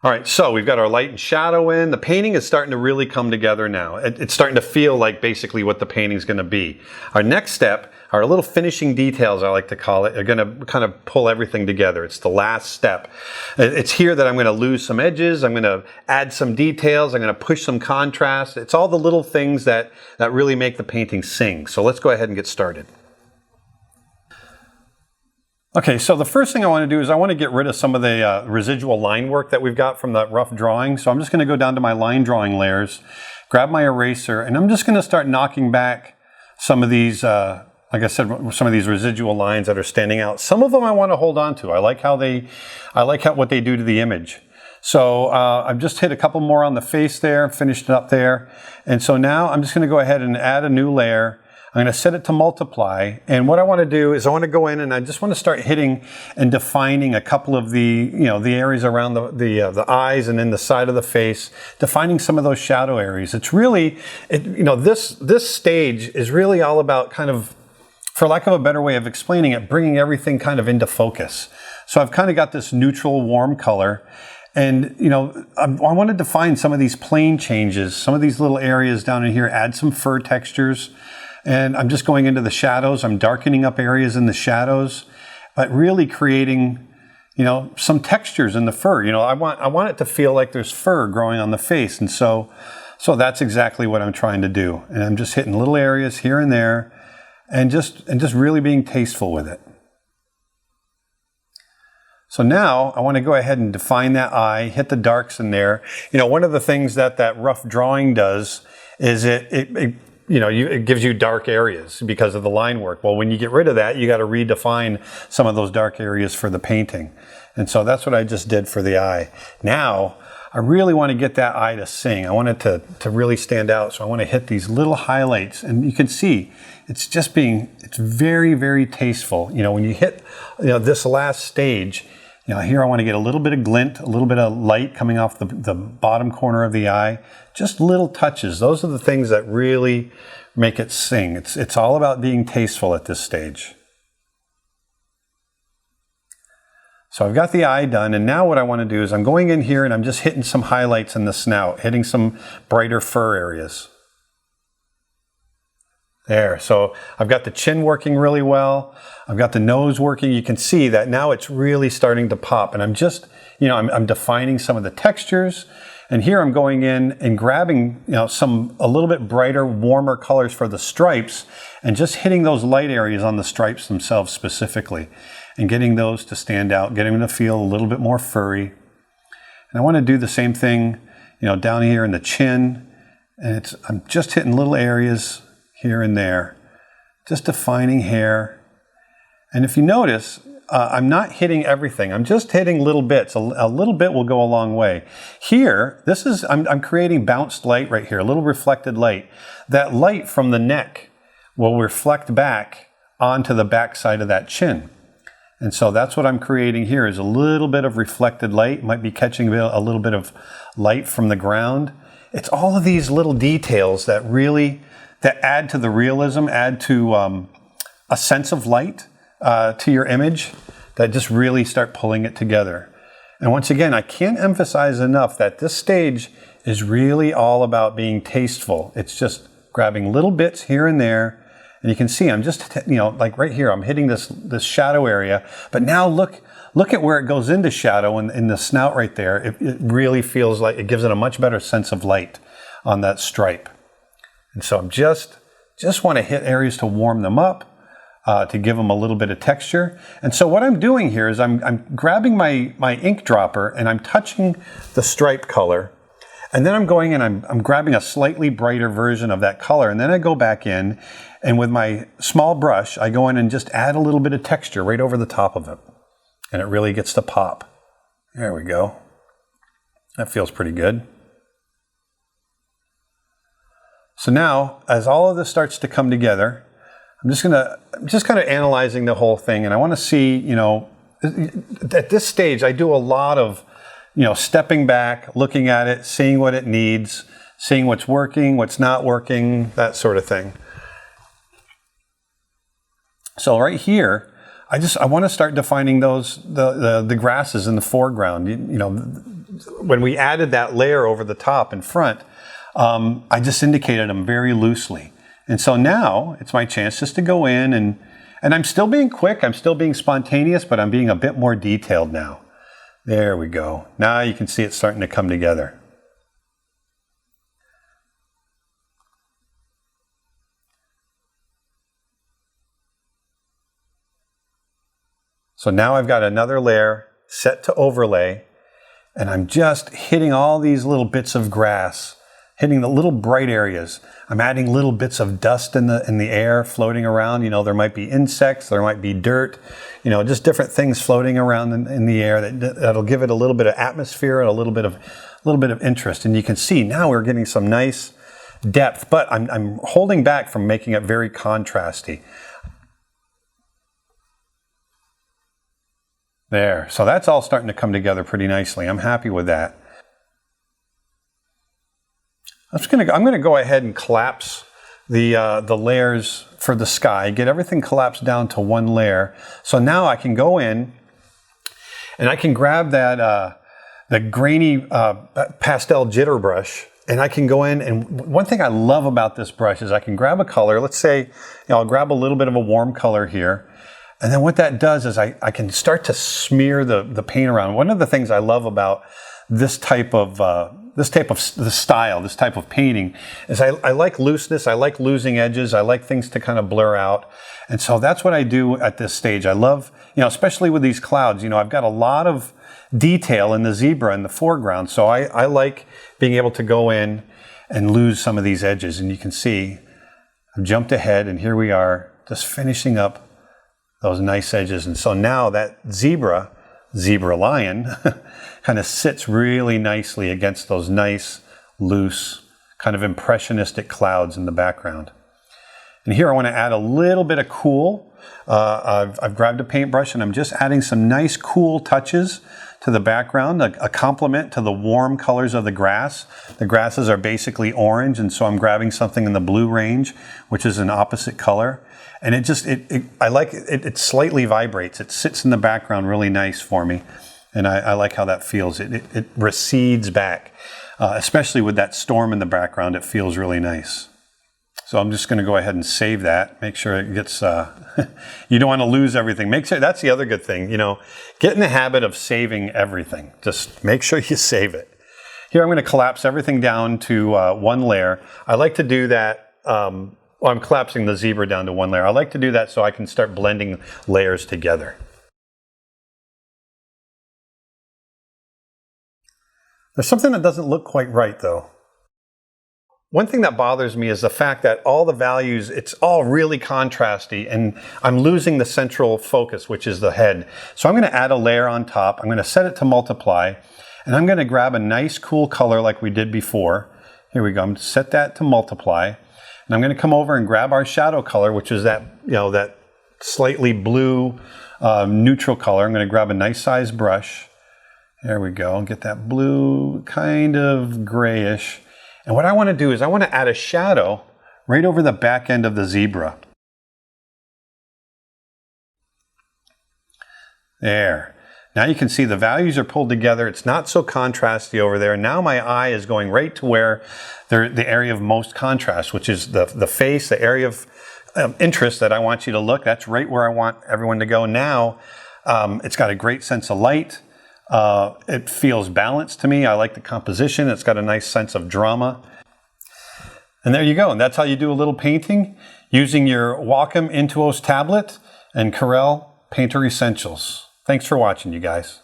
All right, so we've got our light and shadow in. The painting is starting to really come together now. It's starting to feel like basically what the painting's going to be. Our next step, our little finishing details, I like to call it, are going to kind of pull everything together. It's the last step. It's here that I'm going to lose some edges. I'm going to add some details. I'm going to push some contrast. It's all the little things that really make the painting sing. So let's go ahead and get started. Okay, so the first thing I want to do is I want to get rid of some of the residual line work that we've got from that rough drawing. So I'm just going to go down to my line drawing layers, grab my eraser, and I'm just going to start knocking back some of these, like I said, some of these residual lines that are standing out. Some of them I want to hold on to. I like what they do to the image. So I've just hit a couple more on the face there, finished it up there. And so now I'm just going to go ahead and add a new layer. I'm going to set it to multiply, and what I want to do is I want to go in and I just want to start hitting and defining a couple of the, the areas around the eyes and then the side of the face, defining some of those shadow areas. It's really, this stage is really all about kind of, for lack of a better way of explaining it, bringing everything kind of into focus. So I've kind of got this neutral warm color. And, I want to define some of these plane changes, some of these little areas down in here, add some fur textures. And I'm just going into the shadows. I'm darkening up areas in the shadows, but really creating, some textures in the fur. I want it to feel like there's fur growing on the face. And so that's exactly what I'm trying to do. And I'm just hitting little areas here and there and just really being tasteful with it. So now I want to go ahead and define that eye, hit the darks in there. One of the things that rough drawing does is it gives you dark areas because of the line work. Well, when you get rid of that, you got to redefine some of those dark areas for the painting. And so that's what I just did for the eye. Now, I really want to get that eye to sing. I want it to really stand out. So I want to hit these little highlights. And you can see it's very, very tasteful. When you hit this last stage, here I want to get a little bit of glint, a little bit of light coming off the bottom corner of the eye. Just little touches. Those are the things that really make it sing. It's all about being tasteful at this stage. So I've got the eye done, and now what I want to do is I'm going in here and I'm just hitting some highlights in the snout, hitting some brighter fur areas. There, so I've got the chin working really well. I've got the nose working. You can see that now it's really starting to pop. And I'm just, I'm defining some of the textures. And here I'm going in and grabbing, a little bit brighter, warmer colors for the stripes and just hitting those light areas on the stripes themselves specifically and getting those to stand out, getting them to feel a little bit more furry. And I want to do the same thing, down here in the chin. And I'm just hitting little areas here and there, just defining hair. And if you notice, I'm not hitting everything. I'm just hitting little bits. A little bit will go a long way. Here, I'm creating bounced light right here, a little reflected light. That light from the neck will reflect back onto the back side of that chin. And so that's what I'm creating here is a little bit of reflected light. Might be catching a little bit of light from the ground. It's all of these little details that add to the realism, add to a sense of light to your image that just really start pulling it together. And once again, I can't emphasize enough that this stage is really all about being tasteful. It's just grabbing little bits here and there. And you can see I'm just, like right here, I'm hitting this shadow area. But now look at where it goes into shadow in the snout right there. It really feels like it gives it a much better sense of light on that stripe. And so I'm just want to hit areas to warm them up, to give them a little bit of texture. And so what I'm doing here is I'm grabbing my ink dropper and I'm touching the stripe color. And then I'm going and I'm grabbing a slightly brighter version of that color. And then I go back in and with my small brush, I go in and just add a little bit of texture right over the top of it. And it really gets to pop. There we go. That feels pretty good. So now, as all of this starts to come together, I'm just kind of analyzing the whole thing, and I want to see, at this stage, I do a lot of, stepping back, looking at it, seeing what it needs, seeing what's working, what's not working, that sort of thing. So right here, I want to start defining the grasses in the foreground, when we added that layer over the top and front, I just indicated them very loosely. And so now it's my chance just to go in and I'm still being quick, I'm still being spontaneous, but I'm being a bit more detailed now. There we go. Now you can see it starting to come together. So now I've got another layer set to overlay, and I'm just hitting all these little bits of grass, hitting the little bright areas. I'm adding little bits of dust in the air floating around. You know, there might be insects, there might be dirt, you know, just different things floating around in the air that'll give it a little bit of atmosphere and a little bit of interest. And you can see now we're getting some nice depth, but I'm holding back from making it very contrasty. There, so that's all starting to come together pretty nicely. I'm happy with that. I'm going to go ahead and collapse the layers for the sky, get everything collapsed down to one layer. So now I can go in and I can grab that the grainy pastel jitter brush, and I can go in, and one thing I love about this brush is I can grab a color. Let's say, you know, I'll grab a little bit of a warm color here. And then what that does is I can start to smear the paint around. One of the things I love about this type of style, this type of painting, is I like looseness. I like losing edges. I like things to kind of blur out. And so that's what I do at this stage. I love, you know, especially with these clouds, you know, I've got a lot of detail in the zebra in the foreground. So I like being able to go in and lose some of these edges. And you can see I've jumped ahead, and here we are just finishing up those nice edges. And so now that zebra lion kind of sits really nicely against those nice, loose, kind of impressionistic clouds in the background. And here I want to add a little bit of cool. I've grabbed a paintbrush and I'm just adding some nice cool touches to the background, a complement to the warm colors of the grass. The grasses are basically orange, and so I'm grabbing something in the blue range, which is an opposite color. And I like it, it slightly vibrates. It sits in the background really nice for me. And I like how that feels. It recedes back, especially with that storm in the background. It feels really nice. So I'm just going to go ahead and save that. Make sure it gets, you don't want to lose everything. Make sure, that's the other good thing, you know, get in the habit of saving everything. Just make sure you save it. Here I'm going to collapse everything down to one layer. I like to do that, well, I'm collapsing the zebra down to one layer. I like to do that so I can start blending layers together. There's something that doesn't look quite right though. One thing that bothers me is the fact that all the values, it's all really contrasty, and I'm losing the central focus, which is the head. So I'm going to add a layer on top. I'm going to set it to multiply, and I'm going to grab a nice cool color like we did before. Here we go. I'm going to set that to multiply, and I'm going to come over and grab our shadow color, which is that, you know, that slightly blue neutral color. I'm going to grab a nice size brush. There we go. Get that blue kind of grayish. And what I want to do is I want to add a shadow right over the back end of the zebra. There. Now you can see the values are pulled together. It's not so contrasty over there. Now my eye is going right to where the area of most contrast, which is the face, the area of interest that I want you to look. That's right where I want everyone to go. Now it's got a great sense of light. It feels balanced to me. I like the composition. It's got a nice sense of drama. And there you go. And that's how you do a little painting using your Wacom Intuos tablet and Corel Painter Essentials. Thanks for watching, you guys.